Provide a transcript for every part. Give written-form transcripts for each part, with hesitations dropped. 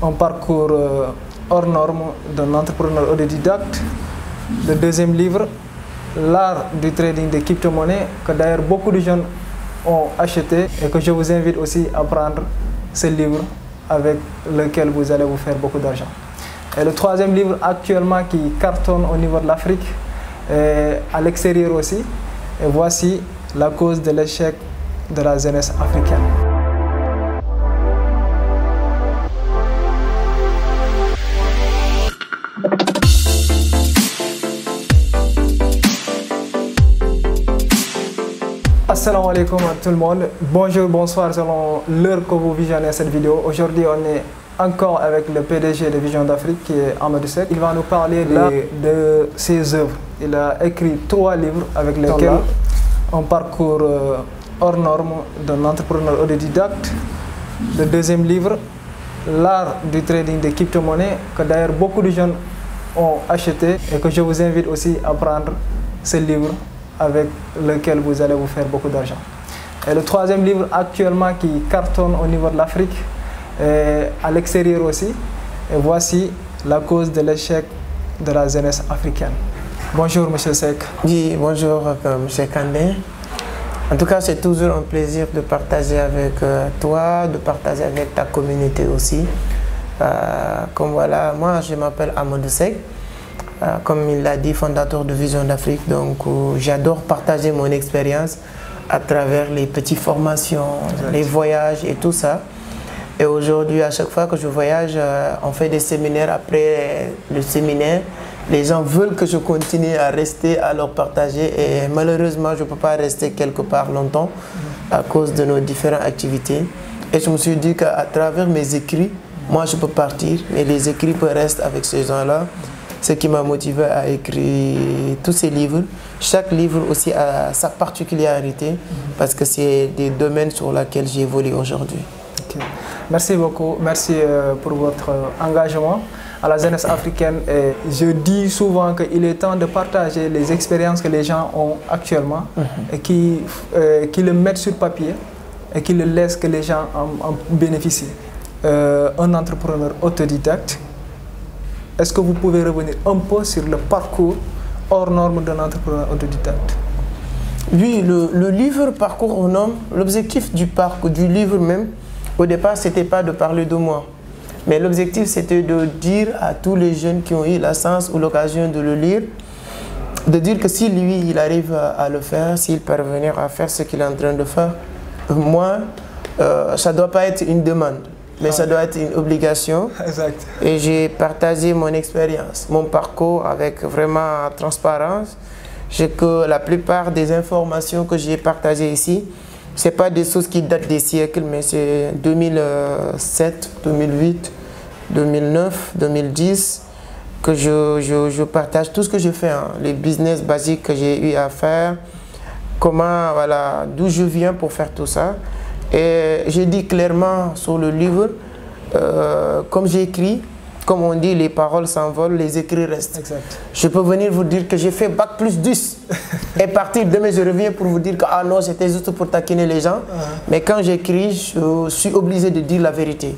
un parcours hors norme d'un entrepreneur autodidacte. Le deuxième livre, l'art du trading des crypto-monnaies, que d'ailleurs beaucoup de jeunes ont acheté et que je vous invite aussi à prendre ce livre avec lequel vous allez vous faire beaucoup d'argent. Et le troisième livre actuellement qui cartonne au niveau de l'Afrique et à l'extérieur aussi. Et voici la cause de l'échec de la jeunesse africaine. Assalamu alaikum à tout le monde. Bonjour, bonsoir selon l'heure que vous visionnez cette vidéo. Aujourd'hui, on est encore avec le PDG de Vision d'Afrique qui est Amadou Seck. Il va nous parler de ses œuvres. Il a écrit 3 livres avec lesquels un parcours hors norme d'un entrepreneur autodidacte. Le deuxième livre, l'art du trading des crypto-monnaies, que d'ailleurs beaucoup de jeunes ont acheté et que je vous invite aussi à prendre ce livre avec lequel vous allez vous faire beaucoup d'argent. Et le troisième livre actuellement qui cartonne au niveau de l'Afrique et à l'extérieur aussi. Et voici la cause de l'échec de la jeunesse africaine. Bonjour Monsieur Seck. Oui, bonjour Monsieur Kandé. En tout cas, c'est toujours un plaisir de partager avec toi, de partager avec ta communauté aussi. Comme voilà, moi je m'appelle Amadou Seck. Comme il l'a dit, fondateur de Vision d'Afrique, donc j'adore partager mon expérience à travers les petites formations, les voyages et tout ça. Et aujourd'hui, à chaque fois que je voyage, on fait des séminaires. Après le séminaire, les gens veulent que je continue à rester, à leur partager. Et malheureusement, je ne peux pas rester quelque part longtemps à cause de nos différentes activités. Et je me suis dit qu'à travers mes écrits, moi je peux partir, mais les écrits peuvent rester avec ces gens-là. Ce qui m'a motivé à écrire tous ces livres. Chaque livre aussi a sa particularité parce que c'est des domaines sur lesquels j'évolue aujourd'hui. Okay. Merci beaucoup, merci pour votre engagement à la jeunesse africaine. Et je dis souvent qu'il est temps de partager les expériences que les gens ont actuellement et qui le mettent sur papier et qui le laissent que les gens en bénéficient. Un entrepreneur autodidacte. Est-ce que vous pouvez revenir un peu sur le parcours hors norme d'un entrepreneur autodidacte? Oui, le livre Parcours hors norme, l'objectif du livre même, au départ, ce n'était pas de parler de moi. Mais l'objectif, c'était de dire à tous les jeunes qui ont eu la chance ou l'occasion de le lire, de dire que si lui, il arrive à le faire, s'il parvenir à faire ce qu'il est en train de faire, moi, ça ne doit pas être une demande. Mais ça doit être une obligation. Exact. Et j'ai partagé mon expérience, mon parcours avec vraiment transparence. Que la plupart des informations que j'ai partagées ici, ce n'est pas des choses qui datent des siècles, mais c'est 2007, 2008, 2009, 2010 que je partage tout ce que je fais, les business basiques que j'ai eu à faire, comment, voilà, d'où je viens pour faire tout ça. Et j'ai dit clairement sur le livre, comme j'ai écrit, comme on dit, les paroles s'envolent, les écrits restent. Exact. Je peux venir vous dire que j'ai fait bac plus 10. Et partir demain, je reviens pour vous dire que ah non, c'était juste pour taquiner les gens. Mais quand j'écris, je suis obligé de dire la vérité.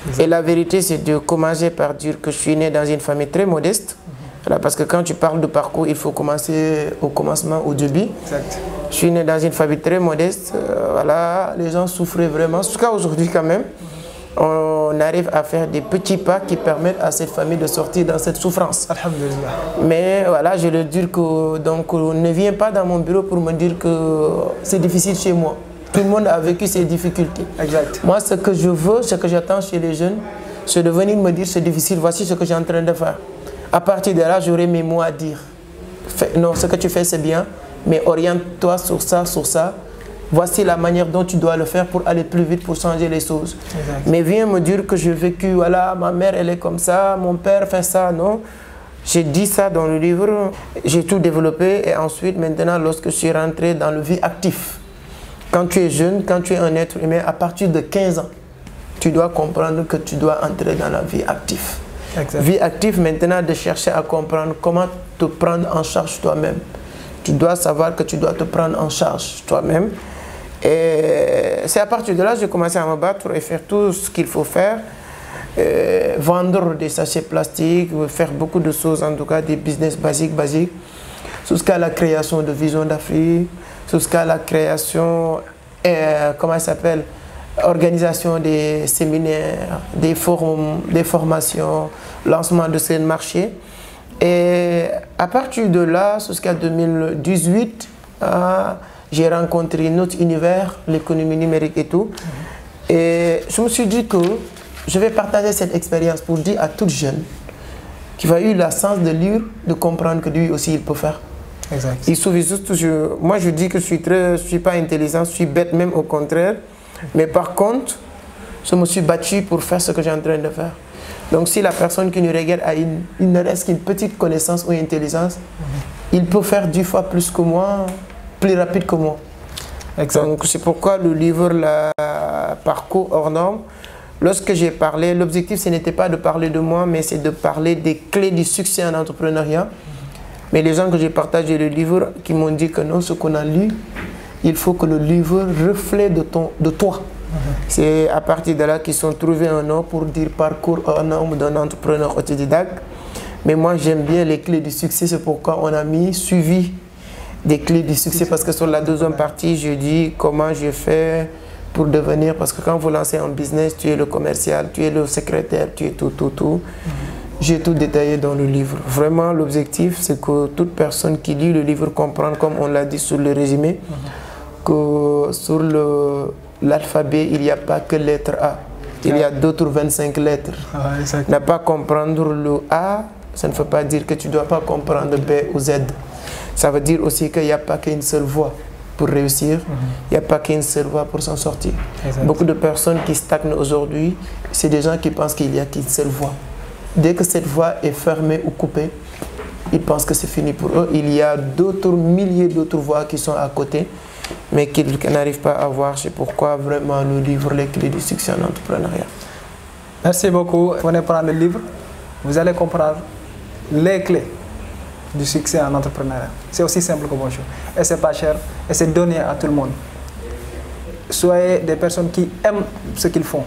Exact. Et la vérité, c'est de commencer par dire que je suis né dans une famille très modeste. Voilà, parce que quand tu parles de parcours, il faut commencer au commencement, au début. Exact. Je suis né dans une famille très modeste. Voilà, les gens souffraient vraiment. Jusqu'à aujourd'hui quand même, on arrive à faire des petits pas qui permettent à cette famille de sortir dans cette souffrance. Alhamdulillah. Mais voilà, je le dis que donc ne viens pas dans mon bureau pour me dire que c'est difficile chez moi. Tout le monde a vécu ses difficultés. Exact. Moi, ce que je veux, ce que j'attends chez les jeunes, c'est de venir me dire c'est difficile, voici ce que j'ai en train de faire. À partir de là, j'aurai mes mots à dire. Non, ce que tu fais, c'est bien, mais oriente-toi sur ça, sur ça. Voici la manière dont tu dois le faire pour aller plus vite, pour changer les choses. Exact. Mais viens me dire que j'ai vécu, voilà, ma mère, elle est comme ça, mon père fait ça, non. J'ai dit ça dans le livre, j'ai tout développé et ensuite, maintenant, lorsque je suis rentré dans le vie actif, quand tu es jeune, quand tu es un être humain, à partir de 15 ans, tu dois comprendre que tu dois entrer dans la vie active. Exact. Vie active maintenant de chercher à comprendre comment te prendre en charge toi-même. Tu dois savoir que tu dois te prendre en charge toi-même. Et c'est à partir de là que j'ai commencé à me battre et faire tout ce qu'il faut faire. vendre des sachets plastiques, faire beaucoup de choses, en tout cas des business basiques, jusqu'à la création de Vision d'Afrique, jusqu'à la création, comment ça s'appelle, organisation des séminaires, des forums, des formations, lancement de ces marchés. Et à partir de là, jusqu'à 2018, j'ai rencontré notre univers, l'économie numérique et tout. Et je me suis dit que je vais partager cette expérience pour dire à tout jeune qui va eu la chance de lire, de comprendre que lui aussi il peut faire. Exact. Il suffit juste, moi je dis que je suis pas intelligent, je suis bête même au contraire. Mais par contre, je me suis battu pour faire ce que j'ai en train de faire. Donc si la personne qui nous regarde a il ne reste qu'une petite connaissance ou intelligence, il peut faire 10 fois plus que moi, plus rapide que moi. Exact. Donc c'est pourquoi le livre Parcours hors normes, lorsque j'ai parlé, l'objectif ce n'était pas de parler de moi, mais c'est de parler des clés du succès en entrepreneuriat. Mais les gens que j'ai partagé le livre qui m'ont dit que non, ce qu'on a lu, il faut que le livre reflète de toi. C'est à partir de là qu'ils ont trouvé un nom pour dire parcours hors norme d'un entrepreneur autodidacte. Mais moi j'aime bien les clés du succès, c'est pourquoi on a mis suivi des clés du succès, parce que sur la deuxième partie, je dis comment j'ai fait pour devenir, parce que quand vous lancez un business, tu es le commercial, tu es le secrétaire, tu es tout. J'ai tout détaillé dans le livre. Vraiment, l'objectif, c'est que toute personne qui lit le livre comprenne, comme on l'a dit sur le résumé, que sur l'alphabet, il n'y a pas que lettre A. Il y a d'autres 25 lettres. Ne pas comprendre le A, ça ne veut pas dire que tu ne dois pas comprendre B ou Z. Ça veut dire aussi qu'il n'y a pas qu'une seule voie pour réussir. Il n'y a pas qu'une seule voie pour s'en sortir. Beaucoup de personnes qui stagnent aujourd'hui, c'est des gens qui pensent qu'il n'y a qu'une seule voie. Dès que cette voie est fermée ou coupée, ils pensent que c'est fini pour eux. Il y a d'autres milliers d'autres voies qui sont à côté, mais qu'ils n'arrivent pas à voir. C'est pourquoi vraiment le livre Les clés du succès en entrepreneuriat. Merci beaucoup. Venez prendre le livre, vous allez comprendre les clés du succès en entrepreneuriat. C'est aussi simple que bonjour. Et c'est pas cher, et c'est donné à tout le monde. Soyez des personnes qui aiment ce qu'ils font.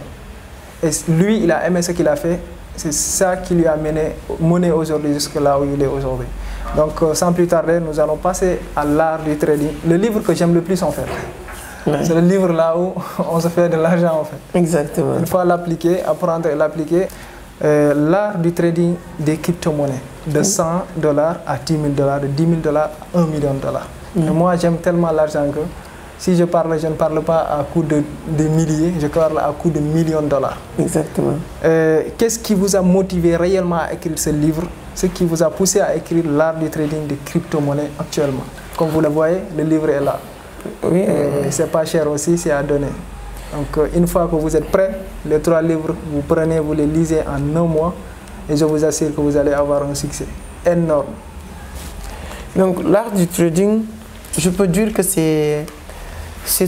Et lui, il a aimé ce qu'il a fait. C'est ça qui lui a mené aujourd'hui jusque là où il est aujourd'hui. Donc, sans plus tarder, nous allons passer à l'art du trading. Le livre que j'aime le plus en fait. Ouais. C'est le livre là où on se fait de l'argent en fait. Exactement. Il faut l'appliquer, apprendre et l'appliquer. L'art du trading des crypto-monnaies. De 100 $ à 10 000 $, de 10 000 $ à 1 million $. Et moi, j'aime tellement l'argent que si je parle, je ne parle pas à coup de milliers, je parle à coup de millions de dollars. Exactement. Qu'est-ce qui vous a motivé réellement à écrire ce livre? Ce qui vous a poussé à écrire l'art du trading des crypto-monnaies actuellement? Comme vous le voyez, le livre est là. Oui. C'est pas cher aussi, c'est à donner. Donc, une fois que vous êtes prêts, les 3 livres, vous prenez, vous les lisez en 1 mois et je vous assure que vous allez avoir un succès énorme. Donc, l'art du trading, je peux dire que c'est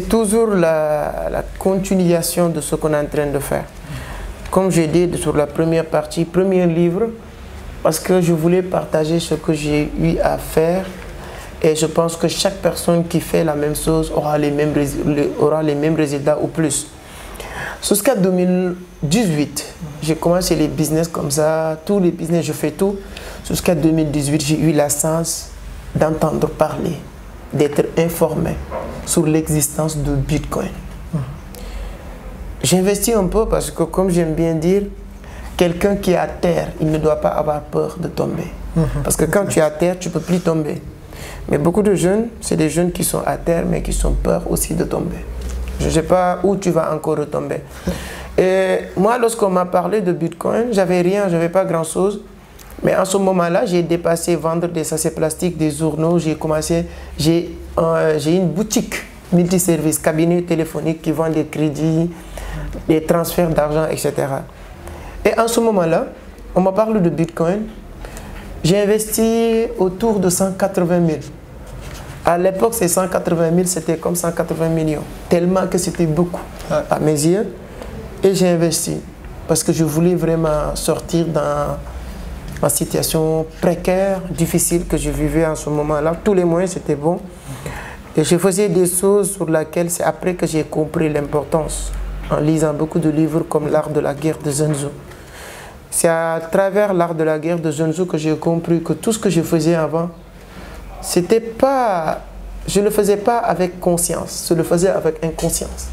toujours la continuation de ce qu'on est en train de faire. Comme j'ai dit sur la première partie, premier livre, parce que je voulais partager ce que j'ai eu à faire et je pense que chaque personne qui fait la même chose aura les mêmes résultats ou plus. Jusqu'à 2018, j'ai commencé les business comme ça, tous les business, je fais tout. Jusqu'à 2018, j'ai eu la chance d'entendre parler, d'être informé sur l'existence de Bitcoin. J'investis un peu parce que, comme j'aime bien dire, quelqu'un qui est à terre, il ne doit pas avoir peur de tomber. Parce que quand tu es à terre, tu ne peux plus tomber. Mais beaucoup de jeunes, c'est des jeunes qui sont à terre, mais qui ont peur aussi de tomber. Je ne sais pas où tu vas encore retomber. Et moi, lorsqu'on m'a parlé de Bitcoin, j'avais rien, je n'avais pas grand-chose. Mais en ce moment-là, j'ai dépassé vendre des sachets plastiques, des journaux. J'ai une boutique multiservice, cabinet téléphonique qui vend des crédits, des transferts d'argent, etc. Et en ce moment-là, on m'a parlé de Bitcoin. J'ai investi autour de 180 000. À l'époque, ces 180 000, c'était comme 180 millions. Tellement que c'était beaucoup à mes yeux. Et j'ai investi parce que je voulais vraiment sortir dans ma situation précaire, difficile que je vivais en ce moment-là. Tous les moyens, c'était bon. Et je faisais des choses sur lesquelles c'est après que j'ai compris l'importance, en lisant beaucoup de livres comme L'art de la guerre de Sun Tzu. c'est à travers l'art de la guerre de Sun Tzu que j'ai compris que tout ce que je faisais avant, c'était pas, je ne le faisais pas avec conscience, je le faisais avec inconscience.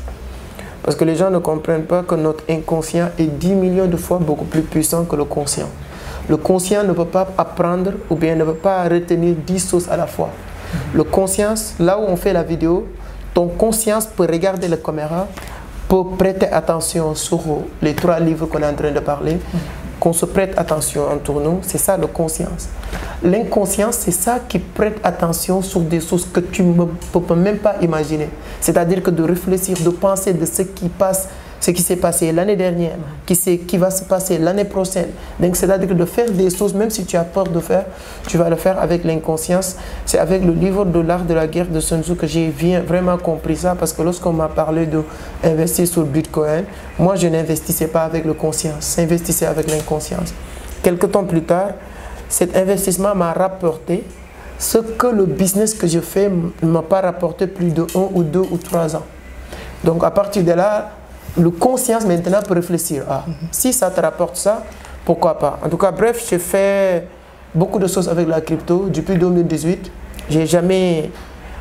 Parce que les gens ne comprennent pas que notre inconscient est 10 millions de fois beaucoup plus puissant que le conscient. Le conscient ne peut pas apprendre ou bien ne peut pas retenir 10 choses à la fois. Le conscience, là où on fait la vidéo, ton conscience peut regarder la caméra, peut prêter attention sur les 3 livres qu'on est en train de parler, qu'on se prête attention entre nous, c'est ça le conscience. L'inconscience, c'est ça qui prête attention sur des choses que tu ne peux même pas imaginer. C'est-à-dire que de réfléchir, de penser de ce qui passe, ce qui s'est passé l'année dernière, qui va se passer l'année prochaine. Donc c'est-à-dire de faire des choses, même si tu as peur de faire, tu vas le faire avec l'inconscience. C'est avec le livre de l'art de la guerre de Sun Tzu que j'ai vraiment compris ça, parce que lorsqu'on m'a parlé d'investir sur Bitcoin, moi je n'investissais pas avec le conscience, j'investissais avec l'inconscience. Quelques temps plus tard, cet investissement m'a rapporté ce que le business que je fais ne m'a pas rapporté plus de 1 ou 2 ou 3 ans. Donc à partir de là, le conscience maintenant peut réfléchir. Ah, si ça te rapporte ça, pourquoi pas? En tout cas, bref, j'ai fait beaucoup de choses avec la crypto depuis 2018. J'ai jamais,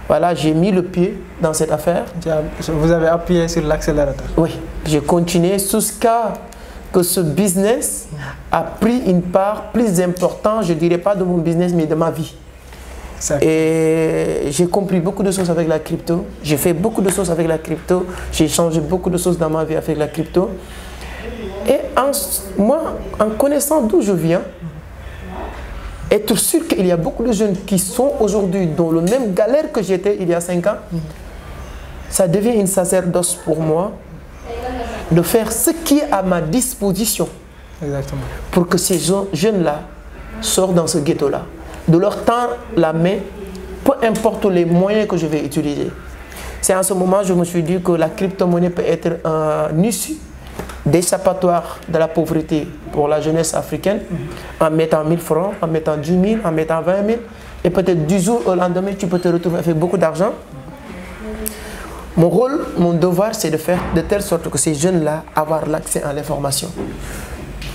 voilà, j'ai mis le pied dans cette affaire. Vous avez appuyé sur l'accélérateur? Oui, j'ai continué jusqu'à que ce business a pris une part plus importante, je ne dirais pas de mon business, mais de ma vie. Et j'ai compris beaucoup de choses avec la crypto. J'ai fait beaucoup de choses avec la crypto. J'ai changé beaucoup de choses dans ma vie avec la crypto. Et moi, en connaissant d'où je viens, être sûr qu'il y a beaucoup de jeunes qui sont aujourd'hui dans le même galère que j'étais il y a 5 ans, ça devient une sacerdoce pour moi de faire ce qui est à ma disposition. Exactement. Pour que ces jeunes-là sortent dans ce ghetto-là. De leur tendre la main, peu importe les moyens que je vais utiliser. C'est en ce moment que je me suis dit que la crypto-monnaie peut être un issue d'échappatoire de la pauvreté pour la jeunesse africaine, en mettant 1000 francs, en mettant 10 000, en mettant 20 000, et peut-être du jour au lendemain, tu peux te retrouver avec beaucoup d'argent. Mon rôle, mon devoir, c'est de faire de telle sorte que ces jeunes-là aient l'accès à l'information.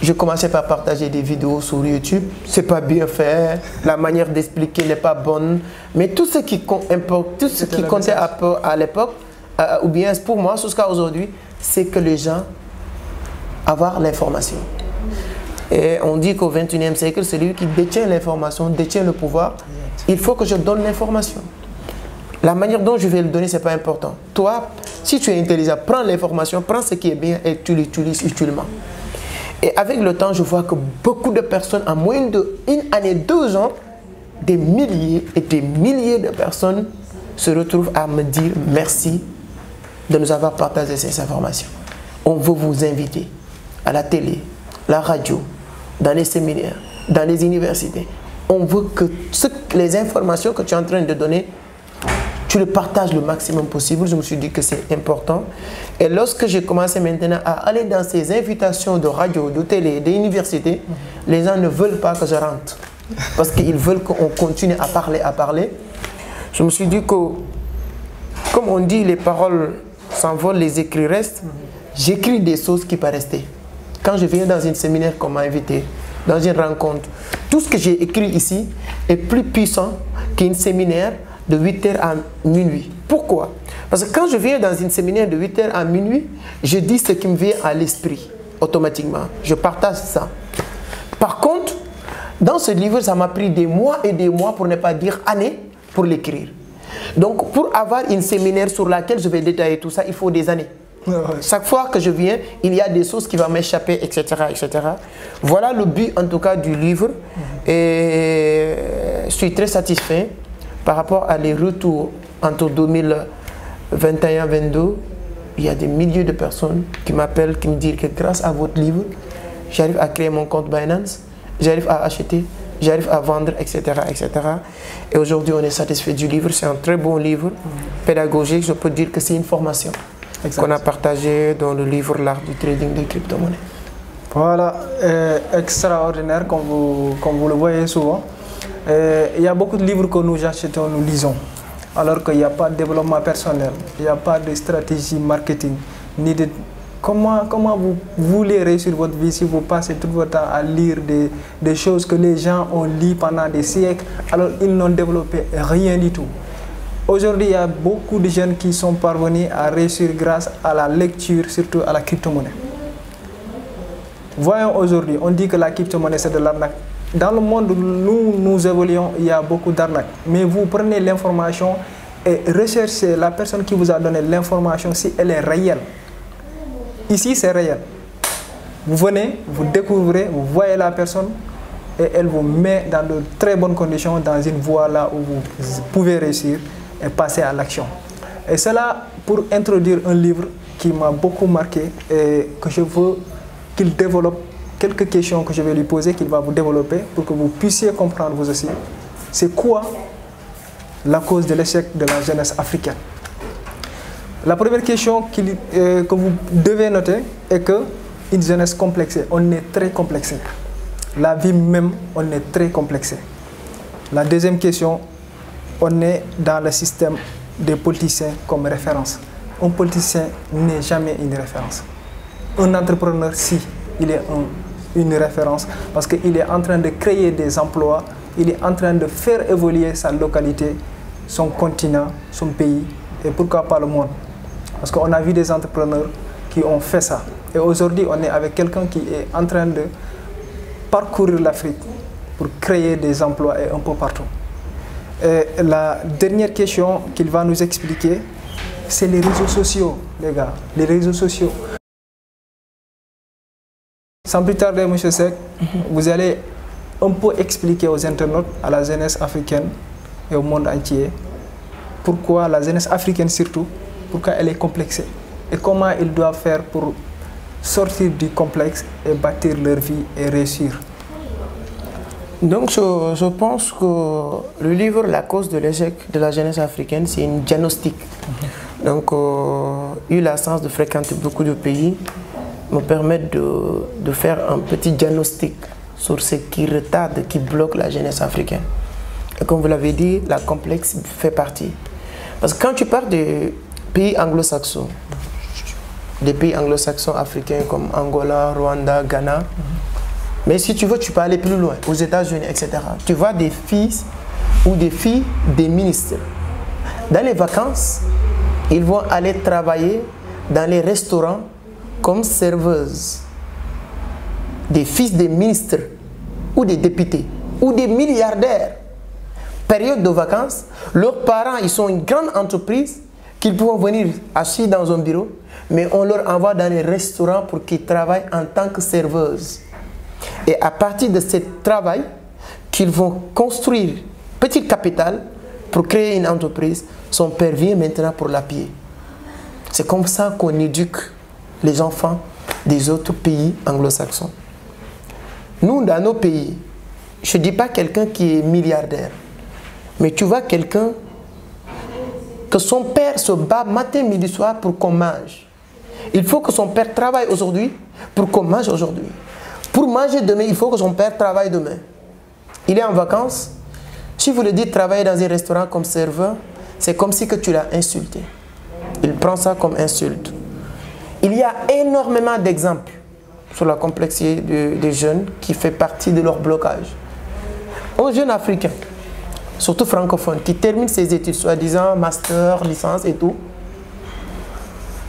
Je commençais par partager des vidéos sur YouTube. C'est pas bien fait, la manière d'expliquer n'est pas bonne. Mais tout ce qui comptait à l'époque, ou bien pour moi jusqu'à aujourd'hui, c'est que les gens aient l'information. Et on dit qu'au XXIe siècle, celui qui détient l'information, détient le pouvoir. Il faut que je donne l'information. La manière dont je vais le donner, ce n'est pas important. Toi, si tu es intelligent, prends l'information, prends ce qui est bien et tu l'utilises utilement. Et avec le temps, je vois que beaucoup de personnes, en moins d'une année, 2 ans, des milliers et des milliers de personnes se retrouvent à me dire merci de nous avoir partagé ces informations. On veut vous inviter à la télé, la radio, dans les séminaires, dans les universités. On veut que les informations que tu es en train de donner, tu le partages le maximum possible. Je me suis dit que c'est important. Et lorsque j'ai commencé maintenant à aller dans ces invitations de radio, de télé, d'université, les gens ne veulent pas que je rentre. Parce qu'ils veulent qu'on continue à parler. Je me suis dit que, comme on dit, les paroles s'envolent, les écrits restent. J'écris des choses qui peuvent rester. Quand je viens dans un séminaire qu'on m'a invité, dans une rencontre, tout ce que j'ai écrit ici est plus puissant qu'un séminaire de 8h à minuit. Pourquoi? Parce que quand je viens dans un séminaire de 8h à minuit, je dis ce qui me vient à l'esprit, automatiquement. Je partage ça. Par contre, dans ce livre, ça m'a pris des mois et des mois, pour ne pas dire années, pour l'écrire. Donc, pour avoir un séminaire sur lequel je vais détailler tout ça, il faut des années. Chaque fois que je viens, il y a des choses qui vont m'échapper, etc., etc. Voilà le but, en tout cas, du livre. Et je suis très satisfait. Par rapport à les retours entre 2021 et 2022, il y a des milliers de personnes qui m'appellent, qui me disent que grâce à votre livre, j'arrive à créer mon compte Binance, j'arrive à acheter, j'arrive à vendre, etc., etc. Et aujourd'hui, on est satisfait du livre. C'est un très bon livre, pédagogique. Je peux dire que c'est une formation qu'on a partagée dans le livre L'art du trading des crypto-monnaies. Voilà, extraordinaire comme vous le voyez souvent. Il y a beaucoup de livres que nous achetons, nous lisons, alors qu'il n'y a pas de développement personnel, il n'y a pas de stratégie marketing, ni de comment vous voulez réussir votre vie si vous passez tout votre temps à lire des choses que les gens ont lues pendant des siècles, alors ils n'ont développé rien du tout. Aujourd'hui, il y a beaucoup de jeunes qui sont parvenus à réussir grâce à la lecture, surtout à la crypto-monnaie. Voyons aujourd'hui, on dit que la crypto-monnaie c'est de l'arnaque. Dans le monde où nous évoluons, il y a beaucoup d'arnaques. Mais vous prenez l'information et recherchez la personne qui vous a donné l'information si elle est réelle. Ici, c'est réel. Vous venez, vous découvrez, vous voyez la personne et elle vous met dans de très bonnes conditions, dans une voie là où vous pouvez réussir et passer à l'action. Et cela pour introduire un livre qui m'a beaucoup marqué et que je veux qu'il développe quelques questions que je vais lui poser, qu'il va vous développer pour que vous puissiez comprendre vous aussi. C'est quoi la cause de l'échec de la jeunesse africaine? La première question que vous devez noter est qu'une jeunesse complexée, on est très complexé. La vie même, on est très complexé. La deuxième question, on est dans le système des politiciens comme référence. Un politicien n'est jamais une référence. Un entrepreneur, si, il est une référence parce qu'il est en train de créer des emplois, il est en train de faire évoluer sa localité, son continent, son pays et pourquoi pas le monde. Parce qu'on a vu des entrepreneurs qui ont fait ça. Et aujourd'hui, on est avec quelqu'un qui est en train de parcourir l'Afrique pour créer des emplois et un peu partout. Et la dernière question qu'il va nous expliquer, c'est les réseaux sociaux, les gars. Les réseaux sociaux. Sans plus tarder, M. Seck, vous allez un peu expliquer aux internautes, à la jeunesse africaine et au monde entier, pourquoi la jeunesse africaine surtout, pourquoi elle est complexée et comment ils doivent faire pour sortir du complexe et bâtir leur vie et réussir. Donc je pense que le livre La cause de l'échec de la jeunesse africaine, c'est une diagnostic. Donc j'ai eu la chance de fréquenter beaucoup de pays, me permettre de faire un petit diagnostic sur ce qui retarde, qui bloque la jeunesse africaine. Et comme vous l'avez dit, la complexe fait partie. Parce que quand tu parles des pays anglo-saxons, des pays anglo-saxons africains comme Angola, Rwanda, Ghana, mais si tu veux, tu peux aller plus loin, aux États-Unis, etc. Tu vois des fils ou des filles des ministres. Dans les vacances, ils vont aller travailler dans les restaurants comme serveuses. Des fils des ministres ou des députés ou des milliardaires. Période de vacances, leurs parents, ils sont une grande entreprise qu'ils peuvent venir assis dans un bureau, mais on leur envoie dans les restaurants pour qu'ils travaillent en tant que serveuses. Et à partir de ce travail, qu'ils vont construire petit capital pour créer une entreprise, son père vient maintenant pour l'appuyer. C'est comme ça qu'on éduque les enfants des autres pays anglo-saxons. Nous, dans nos pays, je ne dis pas quelqu'un qui est milliardaire, mais tu vois quelqu'un que son père se bat matin, midi, soir pour qu'on mange. Il faut que son père travaille aujourd'hui pour qu'on mange aujourd'hui. Pour manger demain, il faut que son père travaille demain. Il est en vacances. Si vous le dites travailler dans un restaurant comme serveur, c'est comme si que tu l'as insulté. Il prend ça comme insulte. Il y a énormément d'exemples sur la complexité des jeunes qui fait partie de leur blocage. Un jeune africain, surtout francophone, qui termine ses études, soi-disant master, licence et tout,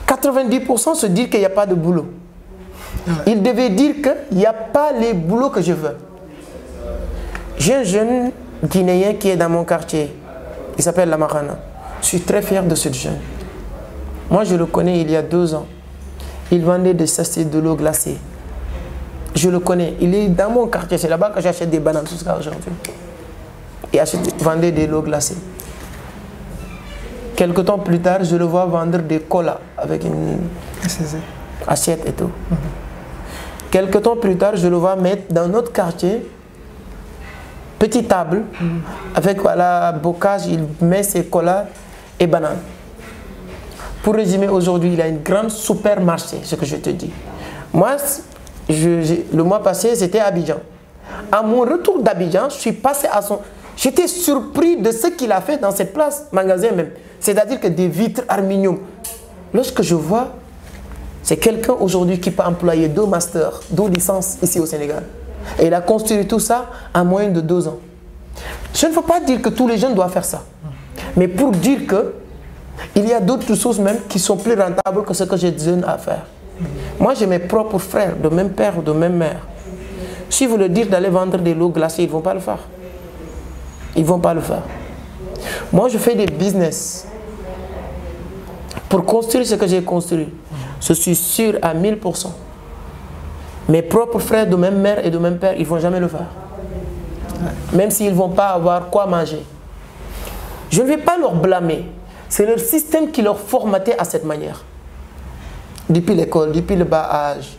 90% se disent qu'il n'y a pas de boulot. Il devait dire qu'il n'y a pas les boulots que je veux. J'ai un jeune Guinéen qui est dans mon quartier. Il s'appelle Lamarana. Je suis très fier de ce jeune. Moi, je le connais il y a 2 ans. Il vendait des sachets de l'eau glacée. Je le connais. Il est dans mon quartier. C'est là-bas que j'achète des bananes jusqu'à aujourd'hui. Il vendait de l'eau glacée. Quelque temps plus tard, je le vois vendre des colas avec une assiette et tout. Quelque temps plus tard, je le vois mettre dans notre quartier, petite table, avec voilà, bocage, il met ses colas et bananes. Pour résumer, aujourd'hui, il a une grande supermarché, ce que je te dis. Moi, le mois passé, c'était à Abidjan. À mon retour d'Abidjan, je suis passé à son... J'étais surpris de ce qu'il a fait dans cette place, magasin même. C'est-à-dire que des vitres aluminium. Lorsque je vois C'est quelqu'un aujourd'hui qui peut employer 2 masters, 2 licences ici au Sénégal. Et il a construit tout ça en moyenne de 2 ans. Je ne veux pas dire que tous les jeunes doivent faire ça. Mais pour dire que il y a d'autres choses même qui sont plus rentables que ce que j'ai besoin à faire. Moi, j'ai mes propres frères, de même père ou de même mère. Si vous leur dites d'aller vendre des lots glacés, ils ne vont pas le faire. Ils ne vont pas le faire. Moi, je fais des business. Pour construire ce que j'ai construit, je suis sûr à 1000%. Mes propres frères de même mère et de même père, ils ne vont jamais le faire. Même s'ils ne vont pas avoir quoi manger. Je ne vais pas leur blâmer. C'est leur système qui leur formatait à cette manière. Depuis l'école, depuis le bas âge.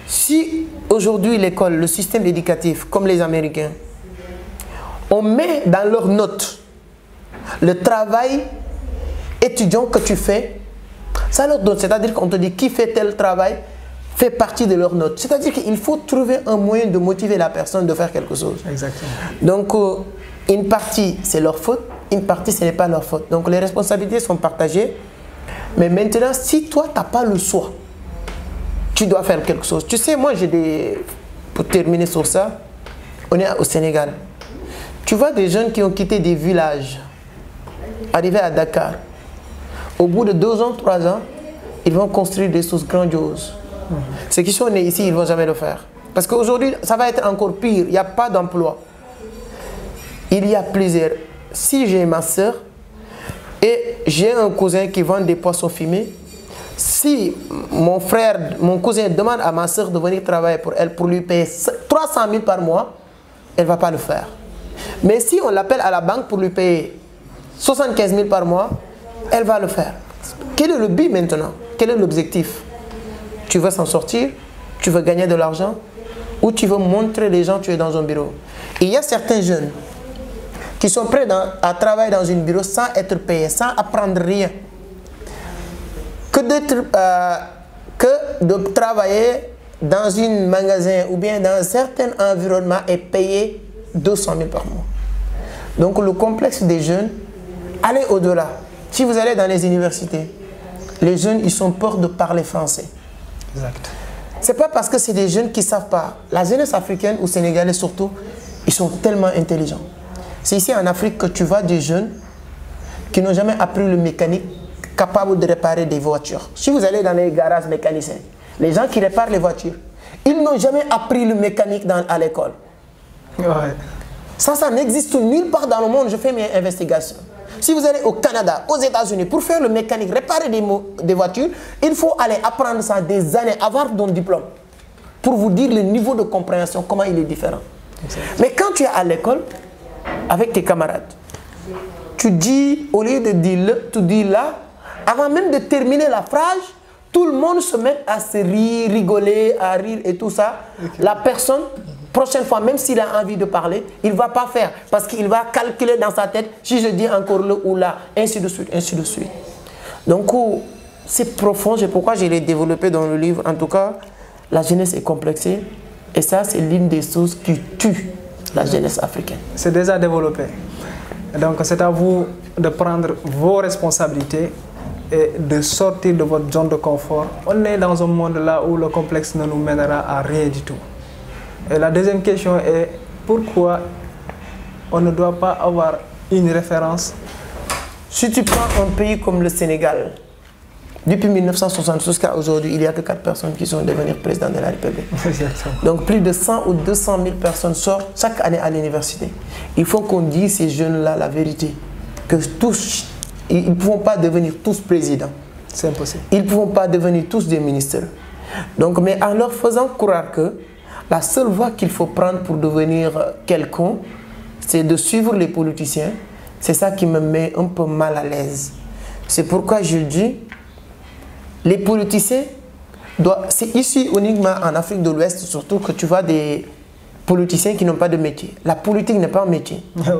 Si aujourd'hui l'école, le système éducatif, comme les Américains, on met dans leurs notes le travail étudiant que tu fais, ça leur donne, c'est-à-dire qu'on te dit qui fait tel travail, fait partie de leurs notes. C'est-à-dire qu'il faut trouver un moyen de motiver la personne de faire quelque chose. Exactement. Donc, une partie, c'est leur faute, une partie, ce n'est pas leur faute. Donc, les responsabilités sont partagées. Mais maintenant, si toi, tu n'as pas le choix, tu dois faire quelque chose. Tu sais, moi, j'ai des... Pour terminer sur ça, on est au Sénégal. Tu vois des jeunes qui ont quitté des villages, arrivés à Dakar. Au bout de 2 ans, 3 ans, ils vont construire des choses grandioses. Ceux qui sont nés ici, ils ne vont jamais le faire. Parce qu'aujourd'hui, ça va être encore pire. Il n'y a pas d'emploi. Il y a plusieurs. Si j'ai ma soeur et j'ai un cousin qui vend des poissons fumés, si mon frère, mon cousin demande à ma soeur de venir travailler pour elle, pour lui payer 300 000 par mois, elle ne va pas le faire. Mais si on l'appelle à la banque pour lui payer 75 000 par mois, elle va le faire. Quel est le but maintenant? Quel est l'objectif? Tu veux s'en sortir? Tu veux gagner de l'argent? Ou tu veux montrer les gens que tu es dans un bureau? Et il y a certains jeunes qui sont prêts à travailler dans un bureau sans être payés, sans apprendre rien. Que de travailler dans un magasin ou bien dans un certain environnement et payer 200 000 par mois. Donc le complexe des jeunes, allez au-delà. Si vous allez dans les universités, les jeunes, ils sont peur de parler français. Exact. Ce n'est pas parce que c'est des jeunes qui ne savent pas. La jeunesse africaine ou sénégalaise surtout, ils sont tellement intelligents. C'est ici en Afrique que tu vois des jeunes qui n'ont jamais appris le mécanique, capable de réparer des voitures. Si vous allez dans les garages mécaniciens, les gens qui réparent les voitures, ils n'ont jamais appris le mécanique à l'école. Ouais. Ça n'existe nulle part dans le monde. Je fais mes investigations. Si vous allez au Canada, aux États-Unis, pour faire le mécanique, réparer des voitures, il faut aller apprendre ça des années, avoir ton diplôme, pour vous dire le niveau de compréhension, comment il est différent. Mais quand tu es à l'école, avec tes camarades, tu dis, au lieu de dire le, tu dis là, avant même de terminer la phrase, tout le monde se met à se rire, rigoler, à rire et tout ça. Okay. La personne, prochaine fois, même s'il a envie de parler, il ne va pas faire parce qu'il va calculer dans sa tête si je dis encore le ou là, ainsi de suite, ainsi de suite. Donc, c'est profond, c'est pourquoi je l'ai développé dans le livre. En tout cas, la jeunesse est complexée et ça, c'est l'une des choses qui tue la jeunesse africaine. C'est déjà développé. Donc, c'est à vous de prendre vos responsabilités et de sortir de votre zone de confort. On est dans un monde là où le complexe ne nous mènera à rien du tout. Et la deuxième question est pourquoi on ne doit pas avoir une référence? Si tu prends un pays comme le Sénégal, depuis 1960 jusqu'à aujourd'hui, il n'y a que 4 personnes qui sont devenues présidents de la République. Donc plus de 100 ou 200 000 personnes sortent chaque année à l'université. Il faut qu'on dise ces jeunes-là la vérité, que tous, ils ne pourront pas devenir tous présidents. C'est impossible. Ils ne pourront pas devenir tous des ministres. Donc, mais en leur faisant croire que la seule voie qu'il faut prendre pour devenir quelqu'un, c'est de suivre les politiciens. C'est ça qui me met un peu mal à l'aise. C'est pourquoi je dis, les politiciens, c'est ici uniquement en Afrique de l'Ouest, surtout que tu vois des politiciens qui n'ont pas de métier. La politique n'est pas un métier. Ouais.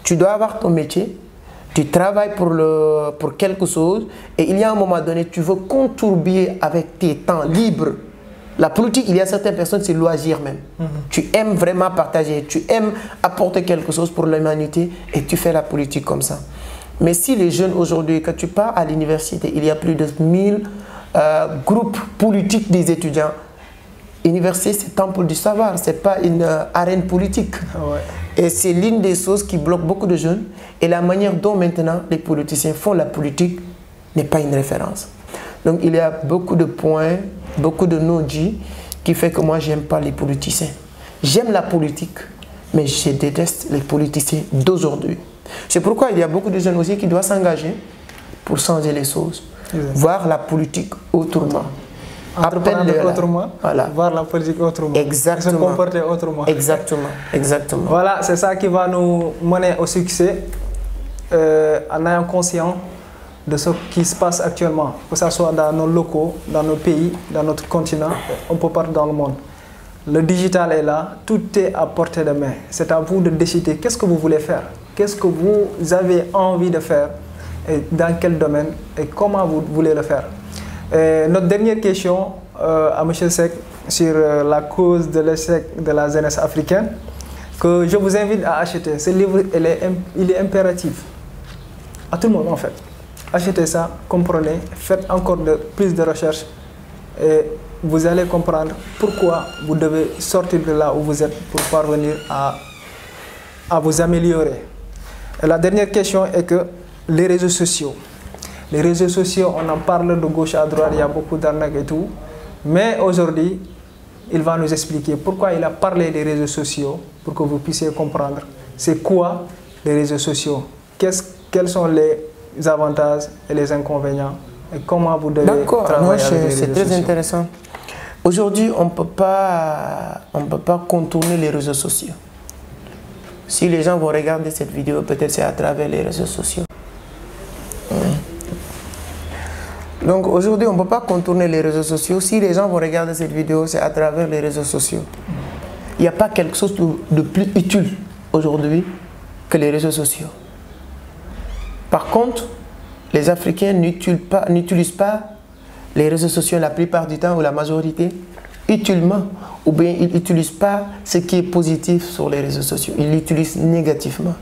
Tu dois avoir ton métier, tu travailles pour quelque chose et il y a un moment donné, tu veux contribuer avec tes temps libres. La politique, il y a certaines personnes, c'est loisir même. Tu aimes vraiment partager, tu aimes apporter quelque chose pour l'humanité et tu fais la politique comme ça. Mais si les jeunes aujourd'hui, quand tu pars à l'université, il y a plus de 1000 groupe politique des étudiants. Université, c'est temple du savoir, ce n'est pas une arène politique. Ouais. Et c'est l'une des choses qui bloque beaucoup de jeunes. Et la manière dont maintenant les politiciens font la politique n'est pas une référence. Donc il y a beaucoup de points, beaucoup de non-dits qui fait que moi, je n'aime pas les politiciens. J'aime la politique, mais je déteste les politiciens d'aujourd'hui. C'est pourquoi il y a beaucoup de jeunes aussi qui doivent s'engager pour changer les choses. Voir la politique autrement. Entreprendre autrement, voilà. Voir la politique autrement. Exactement. Se comporter autrement. Exactement. Exactement. Voilà, c'est ça qui va nous mener au succès en ayant conscience de ce qui se passe actuellement, que ce soit dans nos locaux, dans nos pays, dans notre continent, un peu partout dans le monde. Le digital est là, tout est à portée de main. C'est à vous de décider qu'est-ce que vous voulez faire, qu'est-ce que vous avez envie de faire, et dans quel domaine et comment vous voulez le faire. Et notre dernière question à M. Seck sur la cause de l'échec de la jeunesse africaine, que je vous invite à acheter. Ce livre, il est impératif à tout le monde en fait. Achetez ça, comprenez, faites encore plus de recherches et vous allez comprendre pourquoi vous devez sortir de là où vous êtes pour parvenir à vous améliorer. Et la dernière question est que les réseaux sociaux. Les réseaux sociaux, on en parle de gauche à droite, il y a beaucoup d'arnaques et tout. Mais aujourd'hui, il va nous expliquer pourquoi il a parlé des réseaux sociaux pour que vous puissiez comprendre c'est quoi les réseaux sociaux, quels sont les avantages et les inconvénients et comment vous devez travailler avec les réseaux sociaux. C'est très intéressant. Aujourd'hui, on ne peut pas contourner les réseaux sociaux. Si les gens vont regarder cette vidéo, peut-être c'est à travers les réseaux sociaux. Donc aujourd'hui, on ne peut pas contourner les réseaux sociaux. Si les gens vont regarder cette vidéo, c'est à travers les réseaux sociaux. Il n'y a pas quelque chose de plus utile aujourd'hui que les réseaux sociaux. Par contre, les Africains n'utilisent pas les réseaux sociaux la plupart du temps, ou la majorité, utilement. Ou bien ils n'utilisent pas ce qui est positif sur les réseaux sociaux. Ils l'utilisent négativement.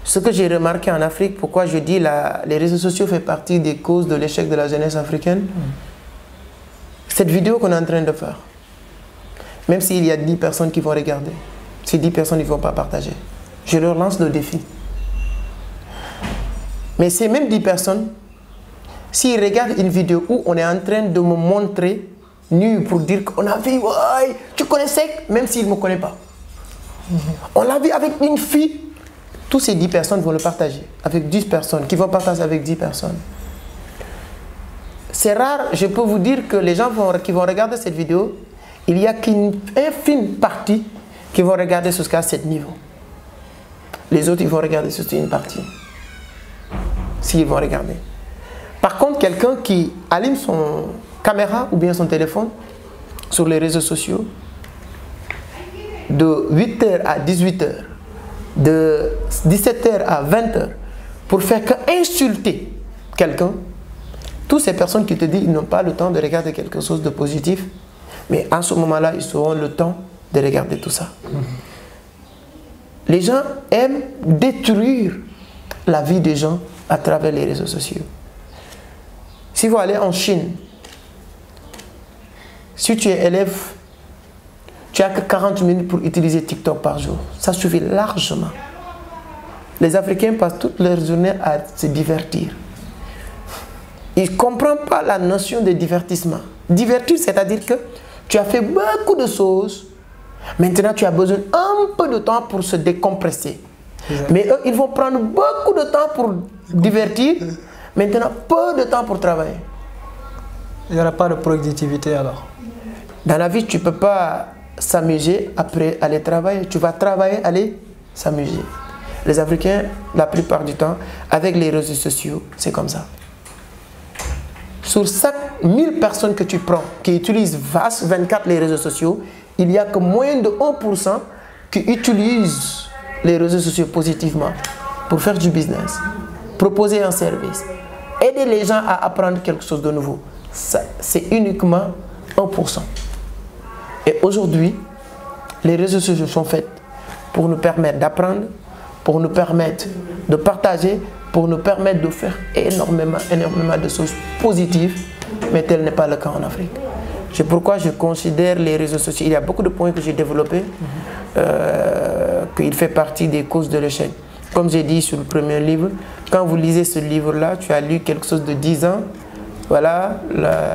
Ce que j'ai remarqué en Afrique, pourquoi je dis les réseaux sociaux font partie des causes de l'échec de la jeunesse africaine, cette vidéo qu'on est en train de faire, même s'il y a 10 personnes qui vont regarder, ces 10 personnes ne vont pas partager. Je leur lance le défi. Mais ces mêmes 10 personnes, s'ils regardent une vidéo où on est en train de me montrer nu pour dire qu'on a vu, ouais, tu connais Seck, même s'il ne me connaît pas. On l'a vu avec une fille. Tous ces 10 personnes vont le partager avec 10 personnes, qui vont partager avec 10 personnes. C'est rare, je peux vous dire que les gens qui vont regarder cette vidéo, il n'y a qu'une infime partie qui vont regarder jusqu'à 7 niveaux. Les autres, ils vont regarder juste une partie. S'ils vont regarder. Par contre, quelqu'un qui allume son caméra ou bien son téléphone sur les réseaux sociaux, de 8h à 18h, de 17h à 20h, pour faire qu'insulter quelqu'un, toutes ces personnes qui te disent qu'ils n'ont pas le temps de regarder quelque chose de positif, mais à ce moment-là, ils auront le temps de regarder tout ça. Les gens aiment détruire la vie des gens à travers les réseaux sociaux. Si vous allez en Chine, si tu es élève, tu n'as que 40 minutes pour utiliser TikTok par jour. Ça suffit largement. Les Africains passent toute leur journée à se divertir. Ils ne comprennent pas la notion de divertissement. Divertir, c'est-à-dire que tu as fait beaucoup de choses. Maintenant, tu as besoin un peu de temps pour se décompresser. Mais eux, ils vont prendre beaucoup de temps pour divertir. Maintenant, peu de temps pour travailler. Il n'y aura pas de productivité alors. Dans la vie, tu ne peux pas s'amuser après aller travailler. Tu vas travailler, aller s'amuser. Les Africains, la plupart du temps, avec les réseaux sociaux, c'est comme ça. Sur chaque 1000 personnes que tu prends, qui utilisent 24 les réseaux sociaux, il n'y a que moins de 1% qui utilisent les réseaux sociaux positivement pour faire du business, proposer un service, aider les gens à apprendre quelque chose de nouveau. C'est uniquement 1%. Et aujourd'hui, les réseaux sociaux sont faits pour nous permettre d'apprendre, pour nous permettre de partager, pour nous permettre de faire énormément de choses positives, mais tel n'est pas le cas en Afrique. C'est pourquoi je considère les réseaux sociaux, il y a beaucoup de points que j'ai développés, qu'il fait partie des causes de l'échec. Comme j'ai dit sur le premier livre, quand vous lisez ce livre-là, tu as lu quelque chose de 10 ans. Voilà,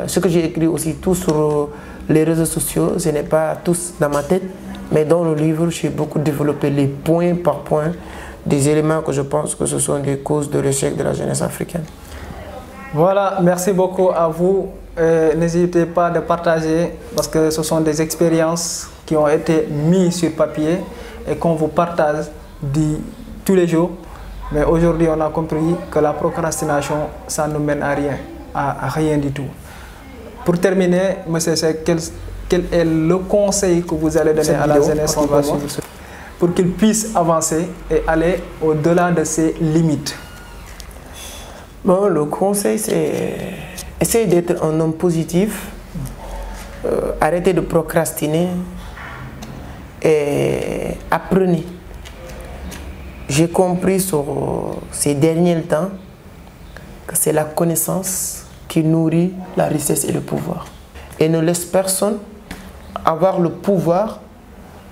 ce que j'ai écrit aussi, tout sur les réseaux sociaux, ce n'est pas tous dans ma tête, mais dans le livre, j'ai beaucoup développé les points par point, des éléments que je pense que ce sont les causes de l'échec de la jeunesse africaine. Voilà, merci beaucoup à vous. N'hésitez pas de partager parce que ce sont des expériences qui ont été mises sur papier et qu'on vous partage tous les jours. Mais aujourd'hui, on a compris que la procrastination, ça ne mène à rien du tout. Pour terminer, M. Seck, quel est le conseil que vous allez donner à la jeunesse pour qu'il puisse avancer et aller au-delà de ses limites? Bon, le conseil, c'est essayer d'être un homme positif, arrêtez de procrastiner et apprenez. J'ai compris sur ces derniers temps que c'est la connaissance qui nourrit la richesse et le pouvoir. Et ne laisse personne avoir le pouvoir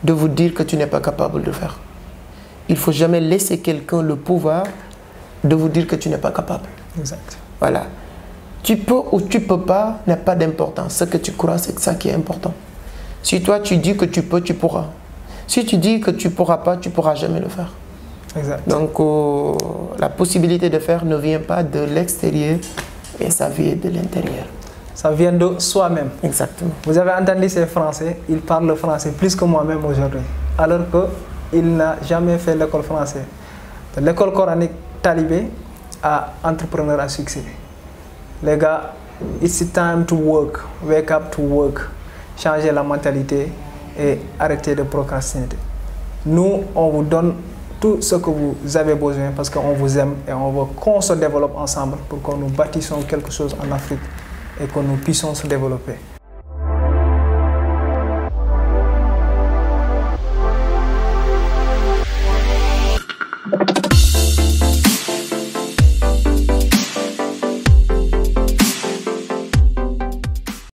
de vous dire que tu n'es pas capable de faire. Il ne faut jamais laisser quelqu'un le pouvoir de vous dire que tu n'es pas capable. Exact. Voilà. Tu peux ou tu ne peux pas n'a pas d'importance. Ce que tu crois, c'est ça qui est important. Si toi tu dis que tu peux, tu pourras. Si tu dis que tu ne pourras pas, tu ne pourras jamais le faire. Exact. Donc la possibilité de faire ne vient pas de l'extérieur, mais ça vient de l'intérieur. Ça vient de soi-même. Exactement. Vous avez entendu ces Français, ils parlent le français plus que moi-même aujourd'hui. Alors qu'il n'a jamais fait l'école française. L'école coranique talibé à entrepreneur à succès. Les gars, it's time to work. Wake up to work. Changer la mentalité et arrêter de procrastiner. Nous, on vous donne tout ce que vous avez besoin parce qu'on vous aime et on veut qu'on se développe ensemble pour que nous bâtissions quelque chose en Afrique et que nous puissions se développer.